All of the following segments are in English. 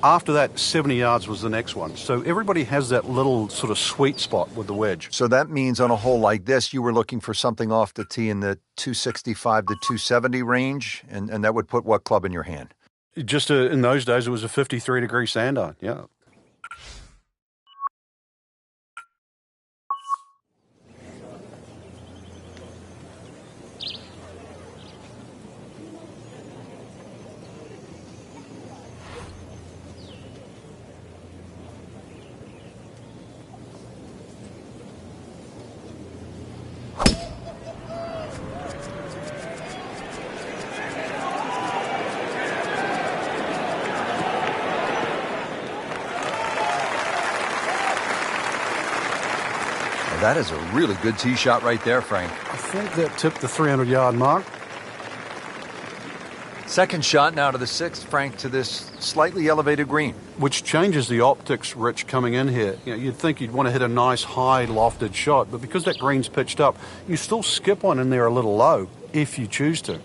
After that, 70 yards was the next one. So everybody has that little sort of sweet spot with the wedge. So that means on a hole like this, you were looking for something off the tee in the 265 to 270 range, and that would put what club in your hand? Just in those days, it was a 53-degree sand iron, yeah. That is a really good tee shot right there, Frank. I think that tipped the 300-yard mark. Second shot now to the sixth, Frank, to this slightly elevated green. Which changes the optics, Rich, coming in here. You know, you'd think you'd want to hit a nice, high, lofted shot, but because that green's pitched up, you still skip one in there a little low, if you choose to.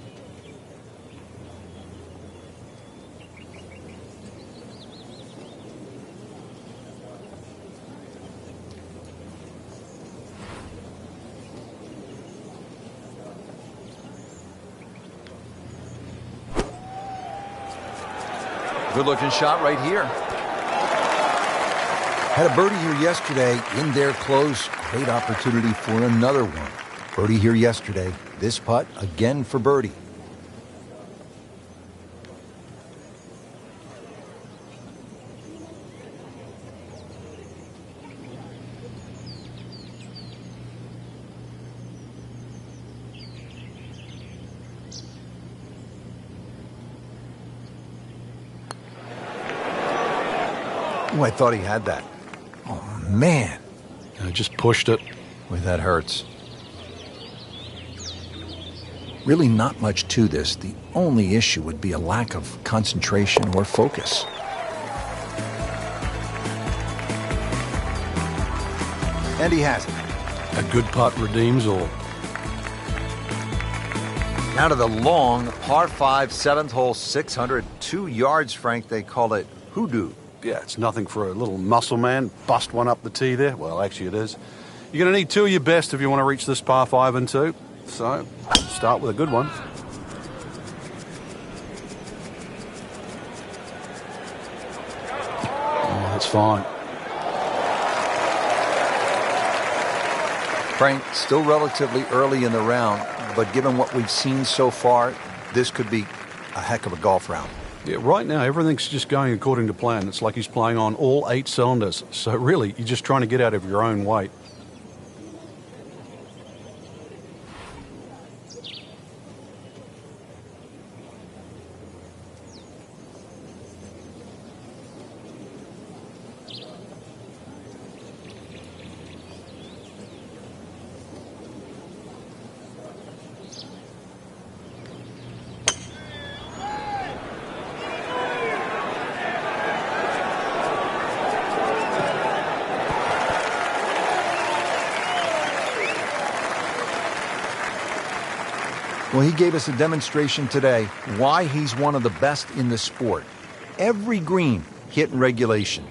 Good-looking shot right here. Had a birdie here yesterday, in there close. Great opportunity for another one. Birdie here yesterday. This putt again for birdie. Oh, I thought he had that. Oh, man. I just pushed it. Boy, that hurts. Really not much to this. The only issue would be a lack of concentration or focus. And he has it. A good putt redeems all. Now to the long, par 5, 7th hole, 602 yards, Frank. They call it hoodoo. Yeah, it's nothing for a little muscle man. Bust one up the tee there. Well, actually it is. You're going to need two of your best if you want to reach this par 5 and 2. So, start with a good one. Oh, that's fine. Frank, still relatively early in the round, but given what we've seen so far, this could be a heck of a golf round. Yeah, right now, everything's just going according to plan. It's like he's playing on all 8 cylinders. So really, you're just trying to get out of your own weight. Well, he gave us a demonstration today why he's one of the best in the sport. Every green hit in regulation.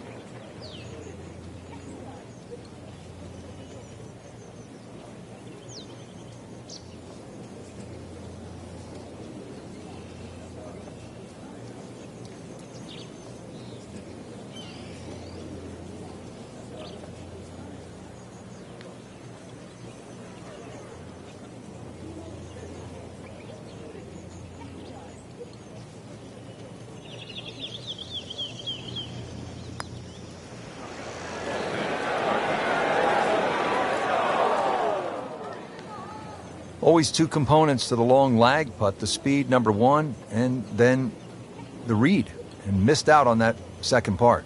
Always two components to the long lag putt, the speed, number one, and then the read, and missed out on that second part.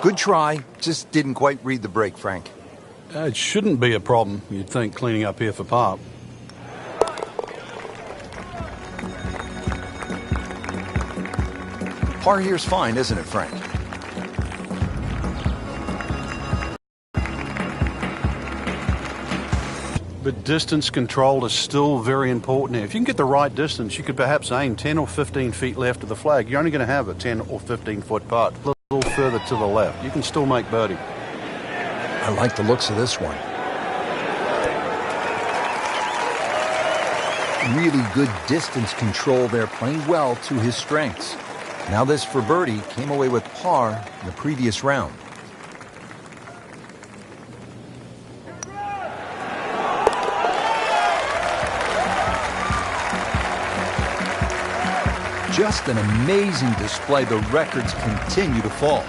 Good try, just didn't quite read the break, Frank. It shouldn't be a problem, you'd think, cleaning up here for par. Par here's fine, isn't it, Frank? But distance control is still very important here. If you can get the right distance, you could perhaps aim 10 or 15 feet left of the flag. You're only going to have a 10 or 15 foot putt. A little further to the left. You can still make birdie. I like the looks of this one. Really good distance control there, playing well to his strengths. Now this for birdie, came away with par in the previous round. Just an amazing display. The records continue to fall.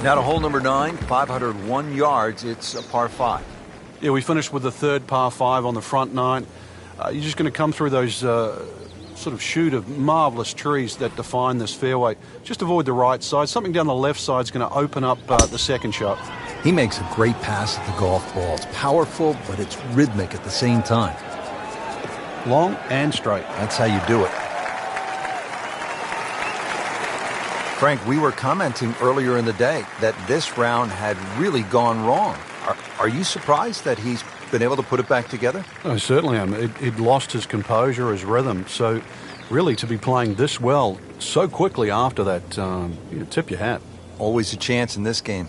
Now to hole number 9, 501 yards. It's a par 5. Yeah, we finished with the third par 5 on the front 9. You're just going to come through those sort of chute of marvelous trees that define this fairway. Just avoid the right side. Something down the left side is going to open up the second shot. He makes a great pass at the golf ball. It's powerful, but it's rhythmic at the same time. Long and straight. That's how you do it. Frank, we were commenting earlier in the day that this round had really gone wrong. Are you surprised that he's been able to put it back together? I certainly am. He'd lost his composure, his rhythm. So really to be playing this well so quickly after that, you tip your hat. Always a chance in this game.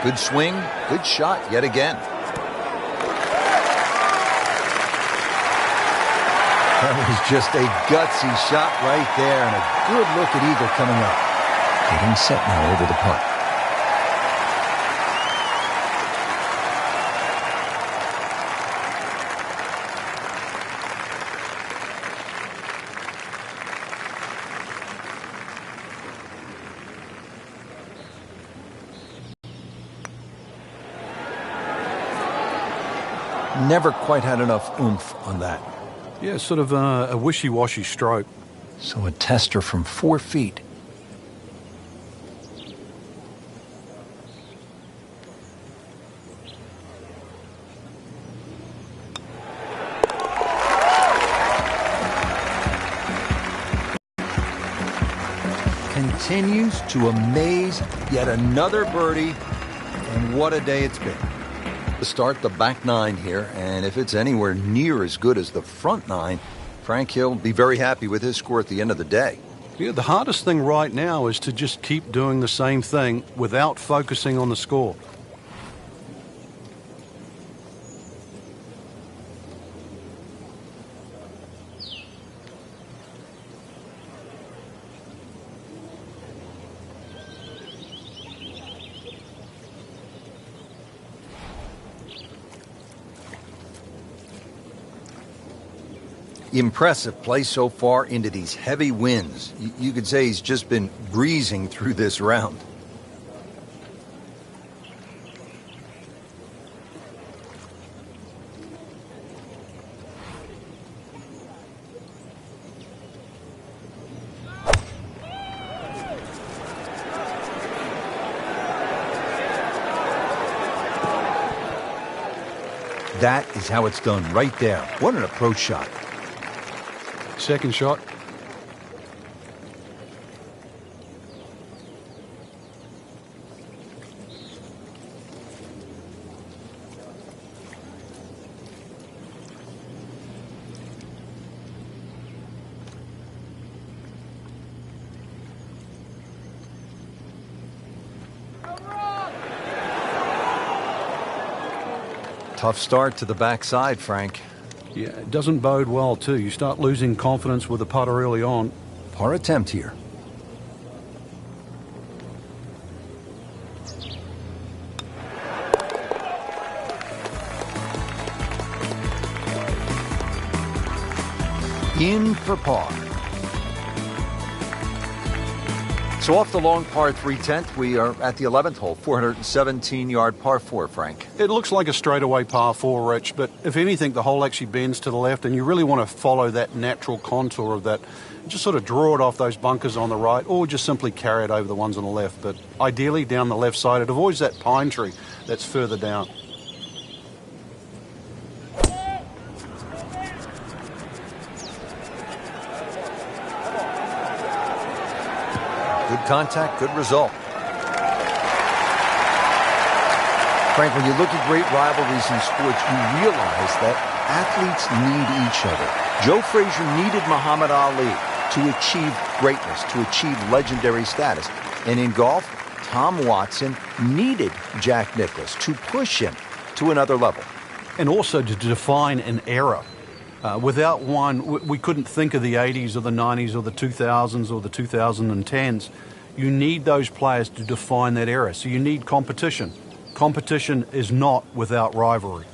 Good swing, good shot yet again. That was just a gutsy shot right there, and a good look at eagle coming up. Getting set now over the putt. Never quite had enough oomph on that. Yeah, sort of a wishy-washy stroke. So a tester from 4 feet. Continues to amaze. Yet another birdie. And what a day it's been. To start the back 9 here, and if it's anywhere near as good as the front 9, Frank Hill will be very happy with his score at the end of the day. Yeah, the hardest thing right now is to just keep doing the same thing without focusing on the score. Impressive play so far into these heavy winds. You could say he's just been breezing through this round. That is how it's done right there. What an approach shot. Second shot. Tough start to the backside, Frank. Yeah, it doesn't bode well, too. You start losing confidence with the putter early on. Par attempt here. in for par. So off the long par 3/10, we are at the 11th hole, 417-yard par 4, Frank. It looks like a straightaway par 4, Rich, but if anything, the hole actually bends to the left, and you really want to follow that natural contour of that. Just sort of draw it off those bunkers on the right, or just simply carry it over the ones on the left. But ideally, down the left side, it avoids that pine tree that's further down. Good contact, good result. Frank, when you look at great rivalries in sports, you realize that athletes need each other. Joe Frazier needed Muhammad Ali to achieve greatness, to achieve legendary status. And in golf, Tom Watson needed Jack Nicklaus to push him to another level. And also to define an era. Without one, we couldn't think of the 80s or the 90s or the 2000s or the 2010s. You need those players to define that era. So you need competition. Competition is not without rivalry.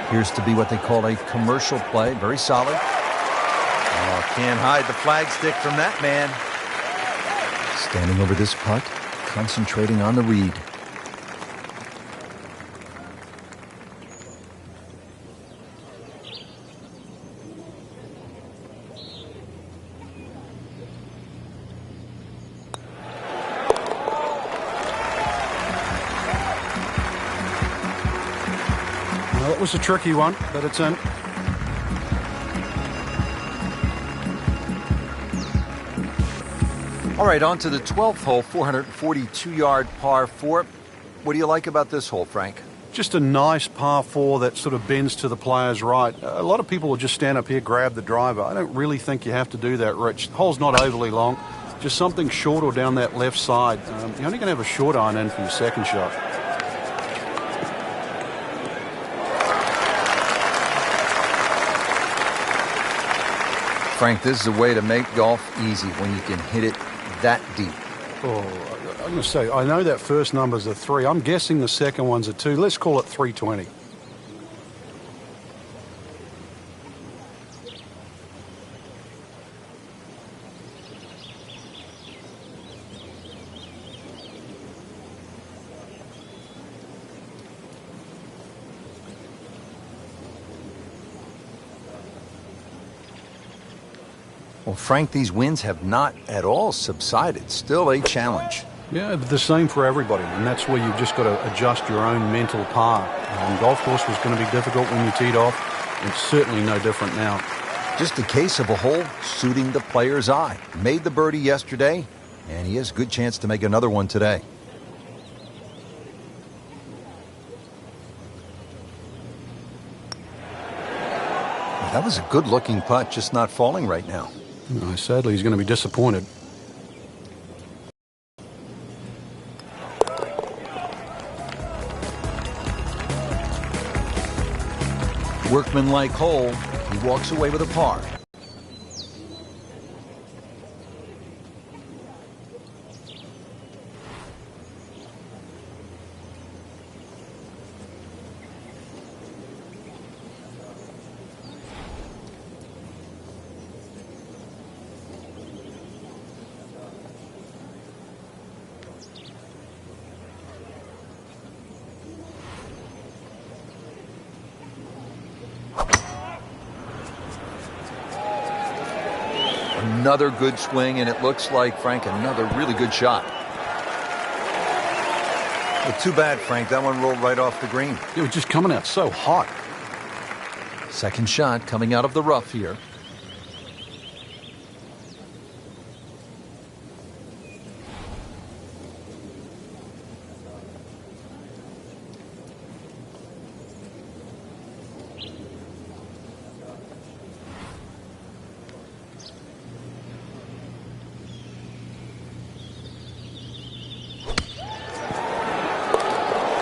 Appears to be what they call a commercial play. Very solid. Oh, can't hide the flagstick from that man. Standing over this putt, concentrating on the read. Well, it was a tricky one, but it's in. All right, on to the 12th hole, 442-yard par 4. What do you like about this hole, Frank? Just a nice par 4 that sort of bends to the player's right. A lot of people will just stand up here, grab the driver. I don't really think you have to do that, Rich. The hole's not overly long. Just something short or down that left side. You're only going to have a short iron in for your second shot. Frank, this is a way to make golf easy when you can hit it that deep. Oh, I'm going to say, I know that first number's a 3. I'm guessing the second one's a 2. Let's call it 320. Well, Frank, these winds have not at all subsided. Still a challenge. Yeah, but the same for everybody, and that's where you've just got to adjust your own mental par. Golf course was going to be difficult when you teed off. It's certainly no different now. Just a case of a hole suiting the player's eye. Made the birdie yesterday, and he has a good chance to make another one today. That was a good-looking putt, just not falling right now. Sadly, he's going to be disappointed. Workmanlike hole. He walks away with a par. Another good swing, and it looks like, Frank, another really good shot. Well, too bad, Frank. That one rolled right off the green. It was just coming out so hot. Second shot coming out of the rough here.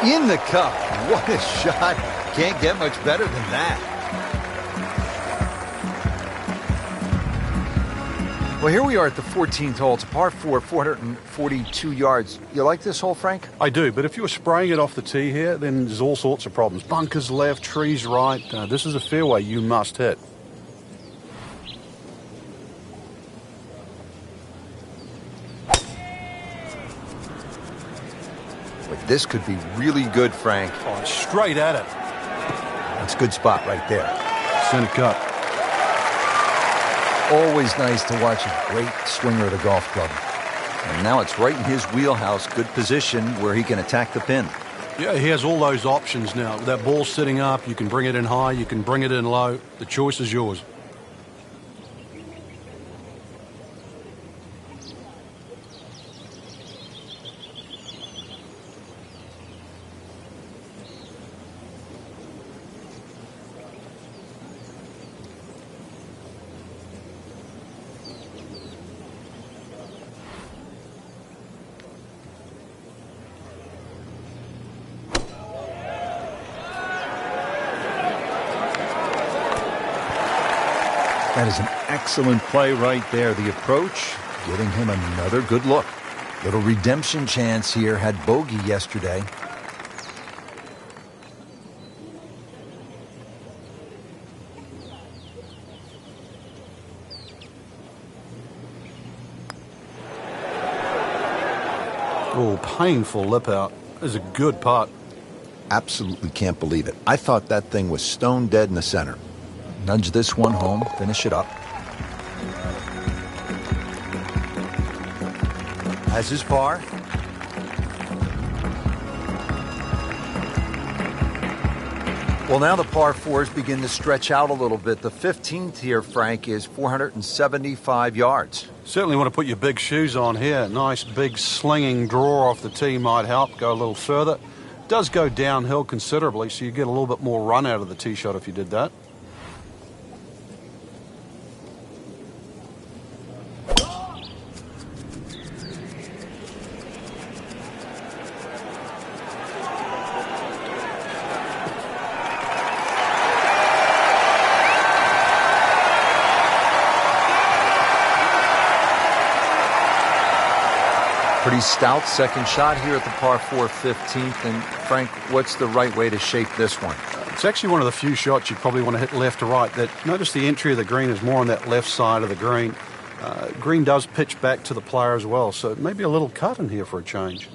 In the cup. What a shot. Can't get much better than that. Well, here we are at the 14th hole. It's a par 4, 442 yards. You like this hole, Frank? I do, but if you were spraying it off the tee here, then there's all sorts of problems. Bunkers left, trees right. This is a fairway you must hit. But this could be really good, Frank. Oh, straight at it. That's a good spot right there. Center cut. Always nice to watch a great swinger of the golf club. And now it's right in his wheelhouse, good position where he can attack the pin. Yeah, he has all those options now. With that ball sitting up, you can bring it in high, you can bring it in low. The choice is yours. That is an excellent play right there. The approach, giving him another good look. Little redemption chance here. Had bogey yesterday. Oh, painful lip out. This is a good putt. Absolutely can't believe it. I thought that thing was stone dead in the center. Nudge this one home, finish it up. Has his par. Well, now the par 4s begin to stretch out a little bit. The 15th here, Frank, is 475 yards. Certainly want to put your big shoes on here. Nice big slinging draw off the tee might help. Go a little further. Does go downhill considerably, so you get a little bit more run out of the tee shot if you did that. Pretty stout second shot here at the par 4 15th. And Frank, what's the right way to shape this one? It's actually one of the few shots you probably want to hit left to right. Notice the entry of the green is more on that left side of the green. Green does pitch back to the player as well, so maybe a little cut in here for a change.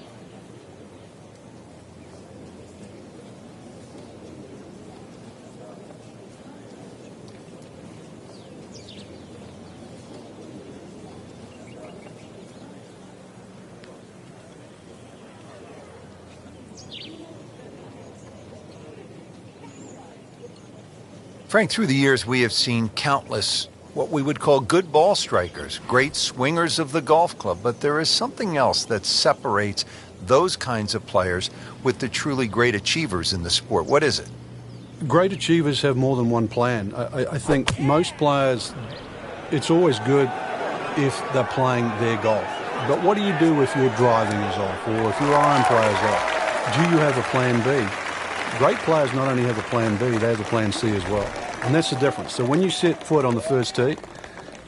Frank, through the years, we have seen countless what we would call good ball strikers, great swingers of the golf club, but there is something else that separates those kinds of players with the truly great achievers in the sport. What is it? Great achievers have more than one plan. I think most players, it's always good if they're playing their golf. But what do you do if your driving is off or if your iron play is off? Do you have a plan B? Great players not only have a plan B, they have a plan C as well. And that's the difference. So when you set foot on the first tee,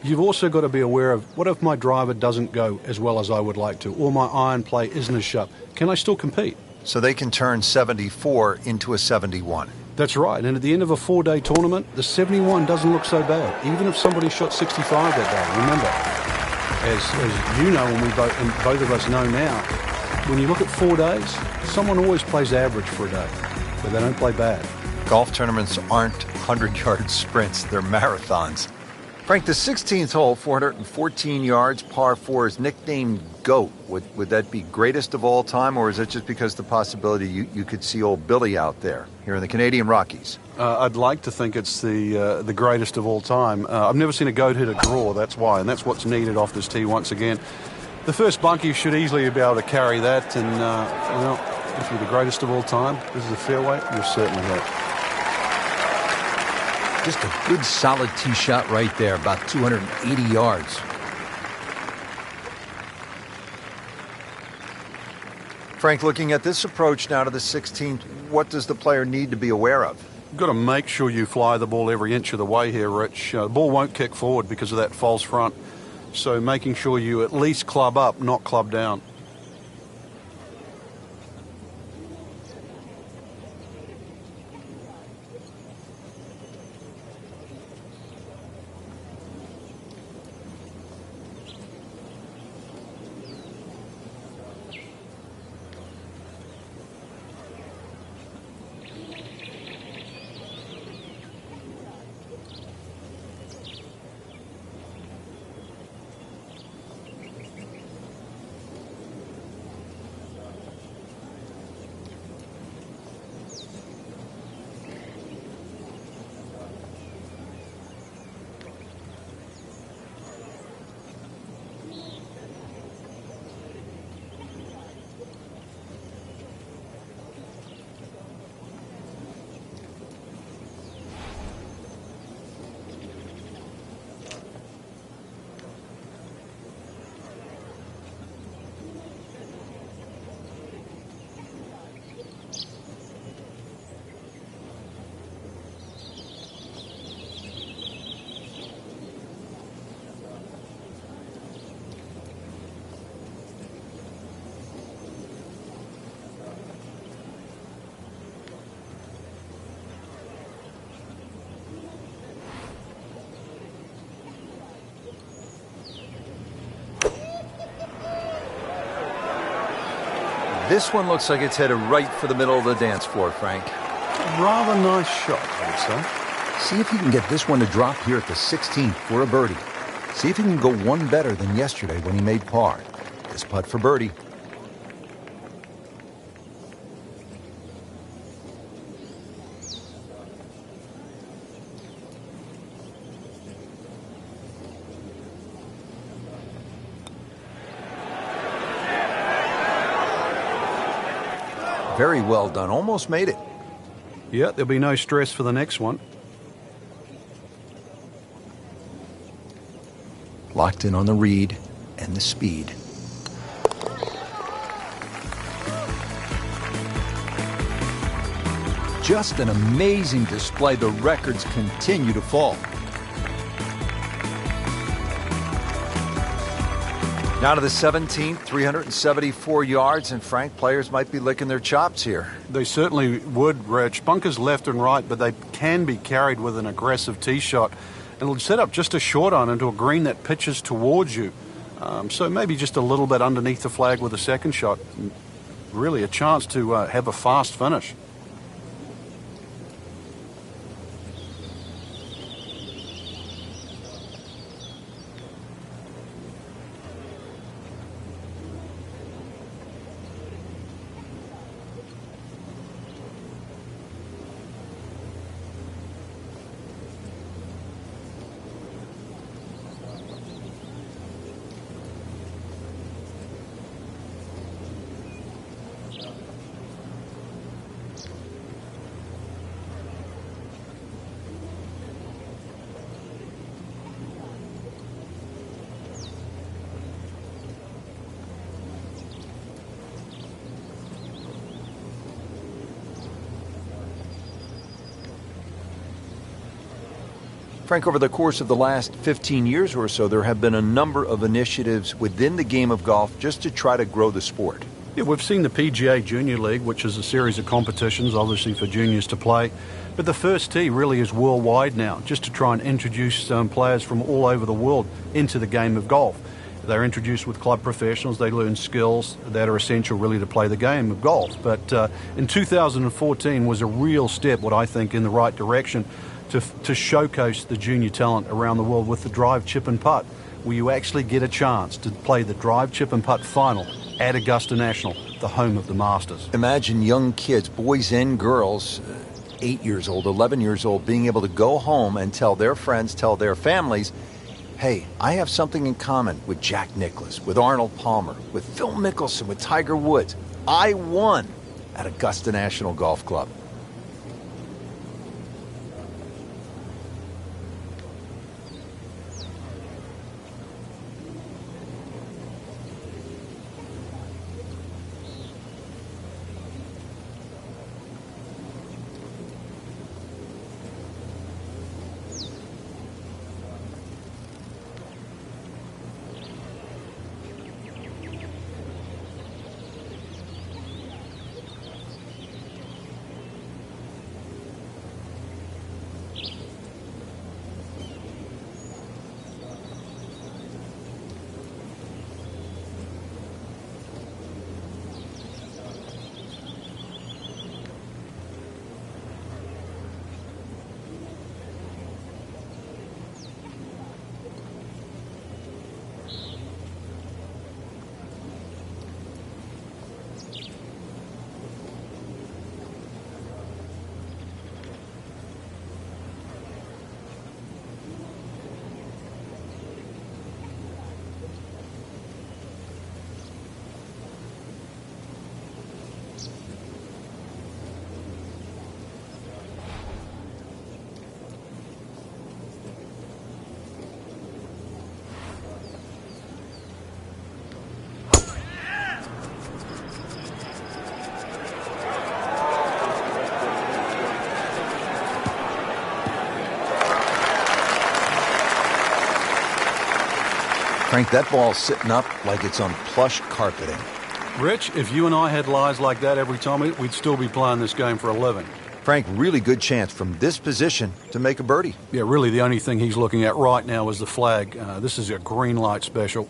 you've also got to be aware of, what if my driver doesn't go as well as I would like to, or my iron play isn't as sharp? Can I still compete? So they can turn 74 into a 71. That's right. And at the end of a 4-day tournament, the 71 doesn't look so bad, even if somebody shot 65 that day. Remember, as you know, and both of us know now, when you look at 4 days, someone always plays average for a day, but they don't play bad. Golf tournaments aren't 100-yard sprints, they're marathons. Frank, the 16th hole, 414 yards, par 4, is nicknamed GOAT. Would that be greatest of all time, or is it just because the possibility you could see old Billy out there here in the Canadian Rockies? I'd like to think it's the greatest of all time. I've never seen a GOAT hit a draw, that's why, and that's what's needed off this tee once again. The first bunkie should easily be able to carry that, and, well, if you're the greatest of all time, this is a fairway, you'll certainly hit. Just a good solid tee shot right there, about 280 yards. Frank, looking at this approach now to the 16th, what does the player need to be aware of? You've got to make sure you fly the ball every inch of the way here, Rich. The ball won't kick forward because of that false front. So making sure you at least club up, not club down. This one looks like it's headed right for the middle of the dance floor, Frank. Rather nice shot, I would say. See if you can get this one to drop here at the 16th for a birdie. See if he can go one better than yesterday when he made par. This putt for birdie. Very well done. Almost made it. Yeah, there'll be no stress for the next one. Locked in on the read and the speed. Just an amazing display. The records continue to fall. Now to the 17th, 374 yards, and Frank, players might be licking their chops here. They certainly would, Rich. Bunkers left and right, but they can be carried with an aggressive tee shot. And it'll set up just a short iron into a green that pitches towards you. So maybe just a little bit underneath the flag with a second shot. Really a chance to have a fast finish. Frank, over the course of the last 15 years or so, there have been a number of initiatives within the game of golf just to try to grow the sport. Yeah, we've seen the PGA Junior League, which is a series of competitions, obviously for juniors to play. But the first tee really is worldwide now, just to try and introduce players from all over the world into the game of golf. They're introduced with club professionals. They learn skills that are essential really to play the game of golf. But in 2014 was a real step, what I think, in the right direction to showcase the junior talent around the world with the drive, chip and putt, where you actually get a chance to play the drive, chip and putt final at Augusta National, the home of the Masters. Imagine young kids, boys and girls, 8 years old, 11 years old, being able to go home and tell their friends, tell their families, hey, I have something in common with Jack Nicklaus, with Arnold Palmer, with Phil Mickelson, with Tiger Woods. I won at Augusta National Golf Club. Frank, that ball's sitting up like it's on plush carpeting. Rich, if you and I had lies like that every time, we'd still be playing this game for a living. Frank, really good chance from this position to make a birdie. Yeah, really the only thing he's looking at right now is the flag. This is a green light special.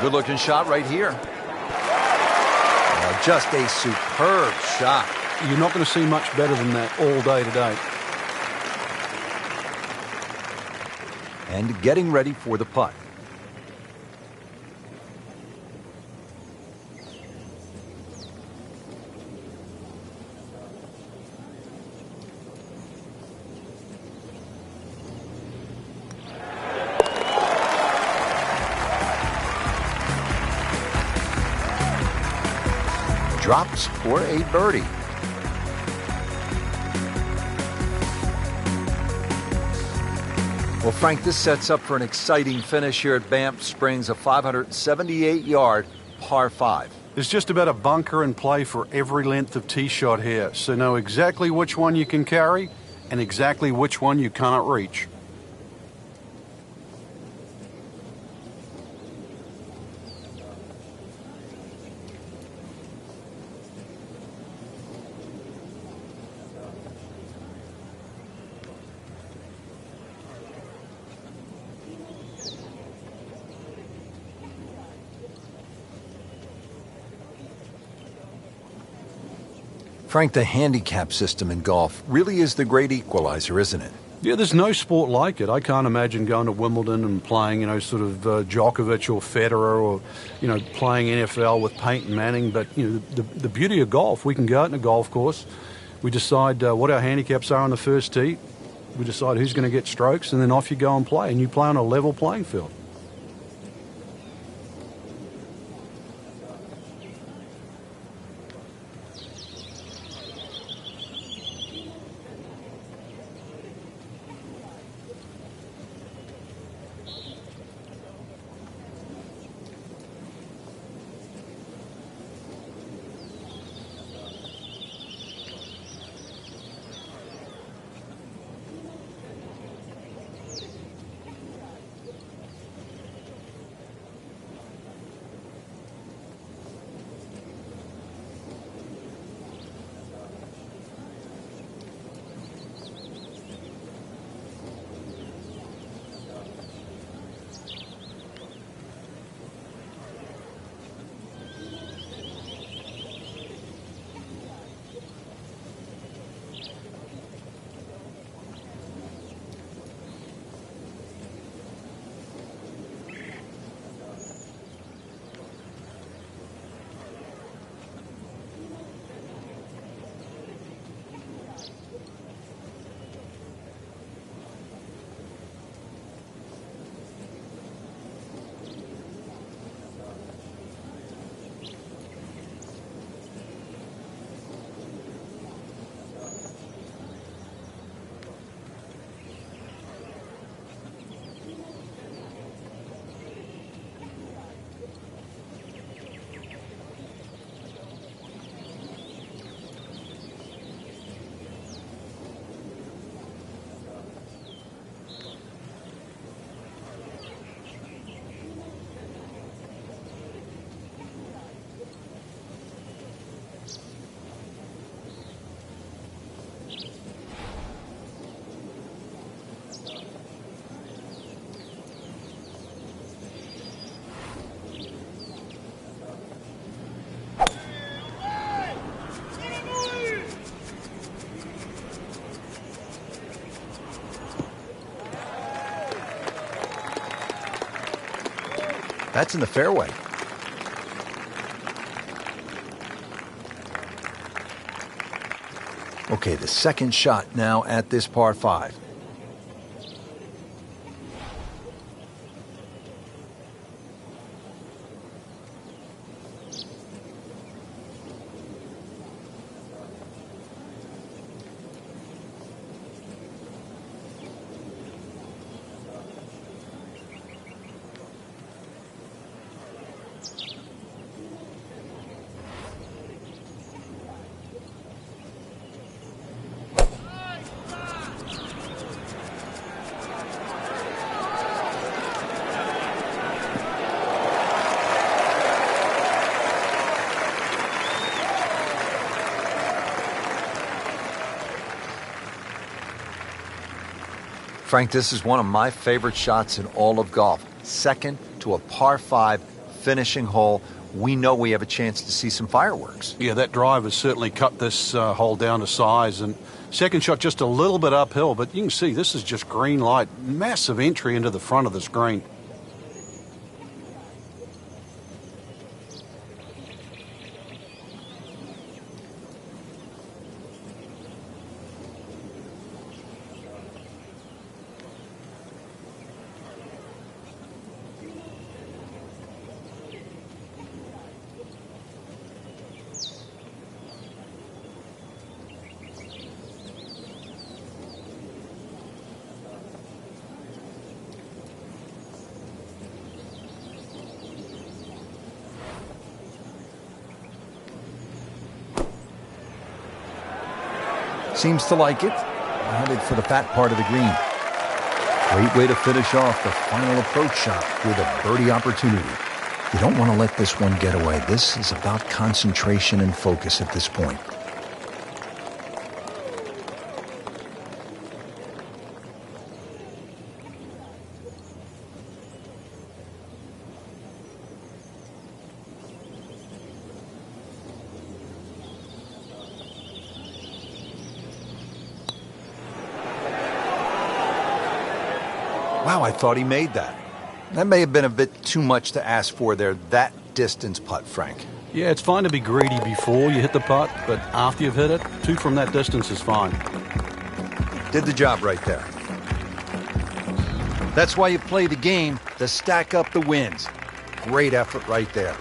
Good-looking shot right here. Just a superb shot. You're not going to see much better than that all day today. And getting ready for the putt. Drops for a birdie. Well, Frank, this sets up for an exciting finish here at Banff Springs, a 578-yard par 5. There's just about a bunker in play for every length of tee shot here, so know exactly which one you can carry and exactly which one you cannot reach. Frank, the handicap system in golf really is the great equalizer, isn't it? Yeah, there's no sport like it. I can't imagine going to Wimbledon and playing, sort of Djokovic or Federer or, playing NFL with Peyton Manning. But, the beauty of golf, we can go out in a golf course. We decide what our handicaps are on the first tee. We decide who's going to get strokes, and then off you go and play. And you play on a level playing field. That's in the fairway. Okay, the second shot now at this par 5. Frank, this is one of my favorite shots in all of golf. Second to a par 5 finishing hole. We know we have a chance to see some fireworks. Yeah, that drive has certainly cut this hole down to size. And second shot just a little bit uphill, but you can see this is just green light. Massive entry into the front of the screen. Seems to like it. Headed for the fat part of the green. Great way to finish off the final approach shot with a birdie opportunity. You don't want to let this one get away. This is about concentration and focus at this point. Wow, I thought he made that. That may have been a bit too much to ask for there, that distance putt, Frank. Yeah, it's fine to be greedy before you hit the putt, but after you've hit it, 2 from that distance is fine. Did the job right there. That's why you play the game, to stack up the wins. Great effort right there.